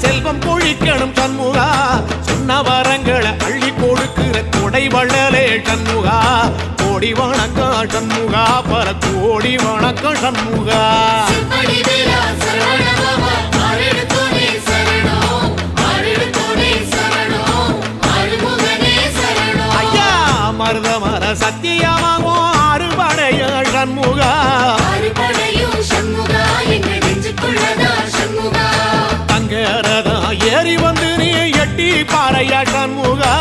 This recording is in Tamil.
செல்வம் பொழிக்கணும் சண்முகா சொன்ன வரங்களை அள்ளி கொடுக்கிற கொடை வள்ளலே சண்முகா கோடி வணக்கம் சண்முகா பல கோடி வணக்கம் சண்முகா ஐயா மருதமர சத்தியமாகோ அறுபடைய சண்முகா தங்கரதா ஏறி வந்து நீ எட்டி பாறையா சண்முகா